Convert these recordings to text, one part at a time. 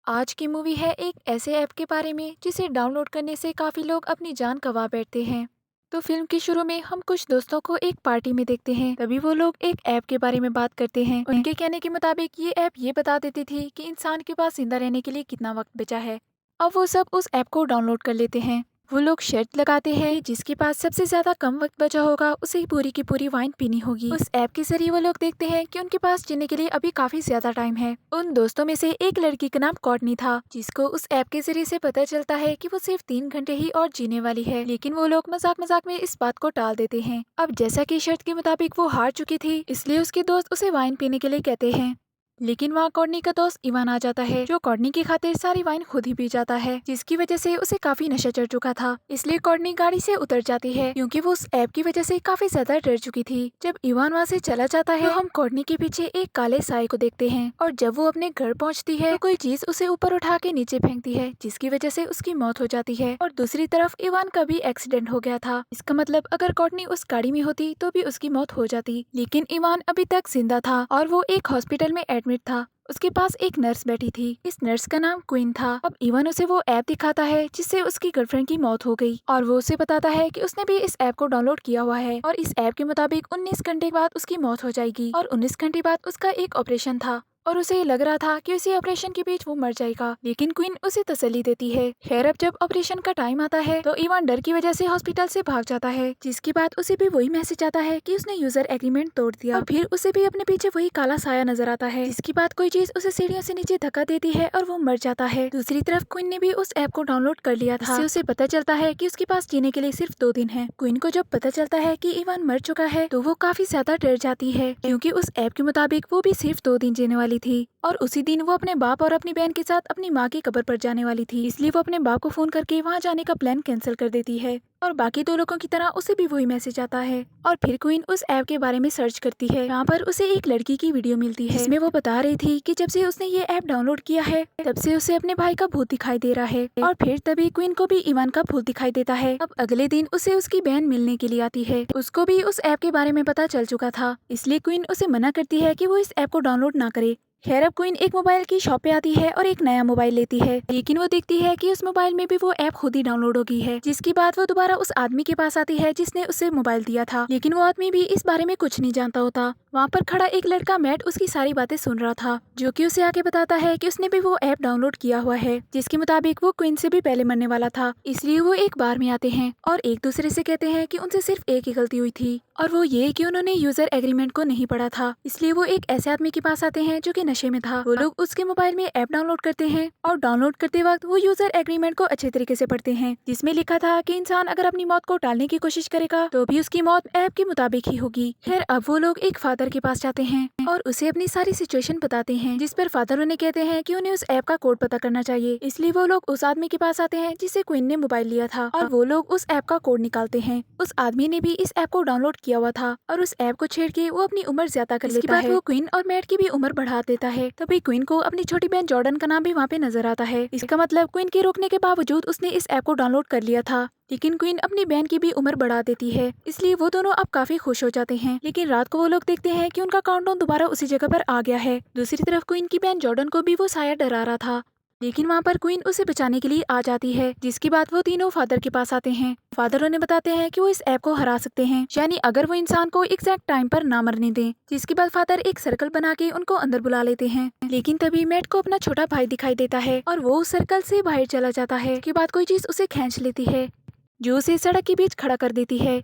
आज की मूवी है एक ऐसे ऐप के बारे में जिसे डाउनलोड करने से काफी लोग अपनी जान गंवा बैठते हैं। तो फिल्म के शुरू में हम कुछ दोस्तों को एक पार्टी में देखते हैं। तभी वो लोग एक ऐप के बारे में बात करते हैं। उनके कहने के मुताबिक ये ऐप ये बता देती थी कि इंसान के पास जिंदा रहने के लिए कितना वक्त बचा है। अब वो सब उस ऐप को डाउनलोड कर लेते हैं। वो लोग शर्त लगाते हैं कि जिसके पास सबसे ज्यादा कम वक्त बचा होगा उसे ही पूरी की पूरी वाइन पीनी होगी। उस ऐप के जरिए वो लोग देखते हैं कि उनके पास जीने के लिए अभी काफी ज्यादा टाइम है। उन दोस्तों में से एक लड़की का नाम कॉर्टनी था, जिसको उस ऐप के जरिए से पता चलता है कि वो सिर्फ 3 घंटे ही और जीने वाली है। लेकिन वो लोग मजाक मजाक में इस बात को टाल देते हैं। अब जैसा कि शर्त के मुताबिक वो हार चुकी थी, इसलिए उसके दोस्त उसे वाइन पीने के लिए कहते हैं। लेकिन वहाँ कॉर्टनी का दोस्त इवान आ जाता है, जो कॉर्टनी की खातिर सारी वाइन खुद ही पी जाता है, जिसकी वजह से उसे काफी नशा चढ़ चुका था। इसलिए कॉर्टनी गाड़ी से उतर जाती है, क्योंकि वो उस ऐप की वजह से काफी ज्यादा डर चुकी थी। जब इवान वहाँ से चला जाता है तो हम कॉर्टनी के पीछे एक काले साए को देखते हैं, और जब वो अपने घर पहुँचती है तो कोई चीज उसे ऊपर उठा के नीचे फेंकती है, जिसकी वजह से उसकी मौत हो जाती है। और दूसरी तरफ इवान का भी एक्सीडेंट हो गया था। इसका मतलब अगर कॉर्टनी उस गाड़ी में होती तो भी उसकी मौत हो जाती। लेकिन इवान अभी तक जिंदा था और वो एक हॉस्पिटल में एडमिट था। उसके पास एक नर्स बैठी थी। इस नर्स का नाम क्वीन था। अब इवन उसे वो ऐप दिखाता है जिससे उसकी गर्लफ्रेंड की मौत हो गई, और वो उसे बताता है कि उसने भी इस ऐप को डाउनलोड किया हुआ है, और इस ऐप के मुताबिक 19 घंटे बाद उसकी मौत हो जाएगी, और 19 घंटे बाद उसका एक ऑपरेशन था, और उसे लग रहा था कि उसी ऑपरेशन के बीच वो मर जाएगा। लेकिन क्वीन उसे तसल्ली देती है। खैर, अब जब ऑपरेशन का टाइम आता है तो इवान डर की वजह से हॉस्पिटल से भाग जाता है, जिसके बाद उसे भी वही मैसेज आता है कि उसने यूजर एग्रीमेंट तोड़ दिया। और फिर उसे भी अपने पीछे वही काला साया नजर आता है, जिसके बाद कोई चीज उसे सीढ़ियों से नीचे धक्का देती है और वो मर जाता है। दूसरी तरफ क्वीन ने भी उस ऐप को डाउनलोड कर लिया था। इससे उसे पता चलता है कि उसके पास जीने के लिए सिर्फ 2 दिन है। क्वीन को जब पता चलता है कि इवान मर चुका है तो वो काफी ज्यादा डर जाती है, क्योंकि उस ऐप के मुताबिक वो भी सिर्फ 2 दिन जीने वाली थी। और उसी दिन वो अपने बाप और अपनी बहन के साथ अपनी माँ की कब्र पर जाने वाली थी। इसलिए वो अपने बाप को फोन करके वहाँ जाने का प्लान कैंसिल कर देती है, और बाकी 2 लोगों की तरह उसे भी वही मैसेज आता है। और फिर क्वीन उस ऐप के बारे में सर्च करती है। यहाँ पर उसे एक लड़की की वीडियो मिलती है, जिसमें वो बता रही थी कि जब से उसने ये ऐप डाउनलोड किया है तब से उसे अपने भाई का भूत दिखाई दे रहा है। और फिर तभी क्वीन को भी इवान का भूत दिखाई देता है। अब अगले दिन उसे उसकी बहन मिलने के लिए आती है। उसको भी उस ऐप के बारे में पता चल चुका था, इसलिए क्वीन उसे मना करती है कि वो इस ऐप को डाउनलोड ना करे। खैर, अब क्वीन एक मोबाइल की शॉप पे आती है और एक नया मोबाइल लेती है, लेकिन वो देखती है कि उस मोबाइल में भी वो ऐप खुद ही डाउनलोड हो गई है। जिसके बाद वो दोबारा उस आदमी के पास आती है जिसने उसे मोबाइल दिया था, लेकिन वो आदमी भी इस बारे में कुछ नहीं जानता होता। वहाँ पर खड़ा एक लड़का मैट उसकी सारी बातें सुन रहा था, जो कि उसे आके बताता है कि उसने भी वो ऐप डाउनलोड किया हुआ है, जिसके मुताबिक वो क्वीन से भी पहले मरने वाला था। इसलिए वो एक बार में आते हैं और एक दूसरे से कहते हैं कि उनसे सिर्फ एक ही गलती हुई थी, और वो ये कि उन्होंने यूजर एग्रीमेंट को नहीं पढ़ा था। इसलिए वो एक ऐसे आदमी के पास आते हैं जो कि नशे में था। वो लोग उसके मोबाइल में ऐप डाउनलोड करते हैं, और डाउनलोड करते वक्त वो यूजर एग्रीमेंट को अच्छे तरीके से पढ़ते हैं, जिसमें लिखा था कि इंसान अगर अपनी मौत को टालने की कोशिश करेगा तो भी उसकी मौत ऐप के मुताबिक ही होगी। खैर, अब वो लोग एक फादर के पास जाते हैं और उसे अपनी सारी सिचुएशन बताते हैं, जिस पर फादर उन्हें कहते हैं कि उन्हें उस ऐप का कोड पता करना चाहिए। इसलिए वो लोग उस आदमी के पास आते हैं जिसे क्वीन ने मोबाइल लिया था, और वो लोग उस ऐप का कोड निकालते हैं। उस आदमी ने भी इस ऐप को डाउनलोड किया हुआ था, और उस ऐप को छेड़ के वो अपनी उम्र ज्यादा कर लेता है। वो क्वीन और मैट की भी उम्र बढ़ा देता है। तभी क्वीन को अपनी छोटी बहन जॉर्डन का नाम भी वहाँ पे नजर आता है। इसका मतलब क्वीन के रोकने के बावजूद उसने इस ऐप को डाउनलोड कर लिया था। लेकिन क्वीन अपनी बहन की भी उम्र बढ़ा देती है, इसलिए वो दोनों अब काफी खुश हो जाते हैं। लेकिन रात को वो लोग देखते हैं कि उनका काउंटडाउन दोबारा उसी जगह पर आ गया है। दूसरी तरफ क्वीन की बहन जॉर्डन को भी वो साया डरा रहा था, लेकिन वहाँ पर क्वीन उसे बचाने के लिए आ जाती है। जिसके बाद वो तीनों फादर के पास आते हैं। फादर उन्हें बताते हैं कि वो इस ऐप को हरा सकते हैं, यानी अगर वो इंसान को एग्जैक्ट टाइम पर ना मरने दें। जिसके बाद फादर एक सर्कल बना के उनको अंदर बुला लेते हैं। लेकिन तभी मैट को अपना छोटा भाई दिखाई देता है, और वो उस सर्कल से बाहर चला जाता है। के बाद कोई चीज उसे खींच लेती है, जो उसे सड़क के बीच खड़ा कर देती है।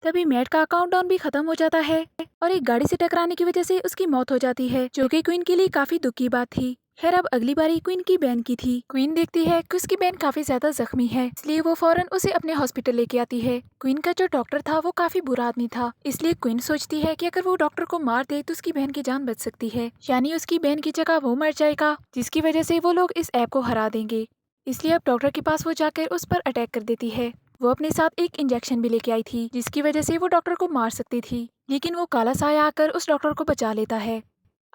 तभी मैट का काउंटडाउन भी खत्म हो जाता है, और एक गाड़ी से टकराने की वजह से उसकी मौत हो जाती है, जो कि क्वीन के लिए काफी दुख की बात थी। खैर, अब अगली बारी क्वीन की बहन की थी। क्वीन देखती है कि उसकी बहन काफी ज्यादा जख्मी है, इसलिए वो फौरन उसे अपने हॉस्पिटल लेके आती है। क्वीन का जो डॉक्टर था वो काफी बुरा आदमी था, इसलिए क्वीन सोचती है कि अगर वो डॉक्टर को मार दे तो उसकी बहन की जान बच सकती है, यानी उसकी बहन की जगह वो मर जाएगा, जिसकी वजह से वो लोग इस ऐप को हरा देंगे। इसलिए अब डॉक्टर के पास वो जाकर उस पर अटैक कर देती है। वो अपने साथ एक इंजेक्शन भी लेके आई थी, जिसकी वजह से वो डॉक्टर को मार सकती थी, लेकिन वो काला साया आकर उस डॉक्टर को बचा लेता है।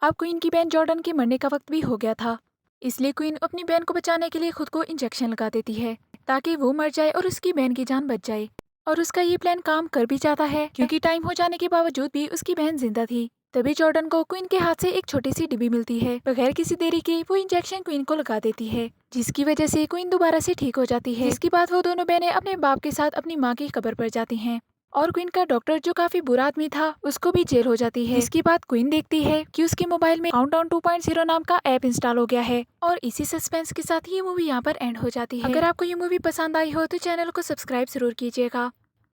अब क्वीन की बहन जॉर्डन के मरने का वक्त भी हो गया था, इसलिए क्वीन अपनी बहन को बचाने के लिए खुद को इंजेक्शन लगा देती है, ताकि वो मर जाए और उसकी बहन की जान बच जाए। और उसका ये प्लान काम कर भी जाता है, क्योंकि टाइम हो जाने के बावजूद भी उसकी बहन जिंदा थी। तभी जॉर्डन को क्वीन के हाथ से एक छोटी सी डिब्बी मिलती है। बगैर किसी देरी के वो इंजेक्शन क्वीन को लगा देती है, जिसकी वजह से क्वीन दोबारा से ठीक हो जाती है। इसके बाद वो दोनों बहनें अपने बाप के साथ अपनी माँ की कब्र पर जाती हैं और क्वीन का डॉक्टर जो काफी बुरा आदमी था उसको भी जेल हो जाती है। इसके बाद क्वीन देखती है कि उसके मोबाइल में काउंटडाउन 2.0 नाम का ऐप इंस्टॉल हो गया है और इसी सस्पेंस के साथ ये मूवी यहाँ पर एंड हो जाती है। अगर आपको ये मूवी पसंद आई हो तो चैनल को सब्सक्राइब जरूर कीजिएगा।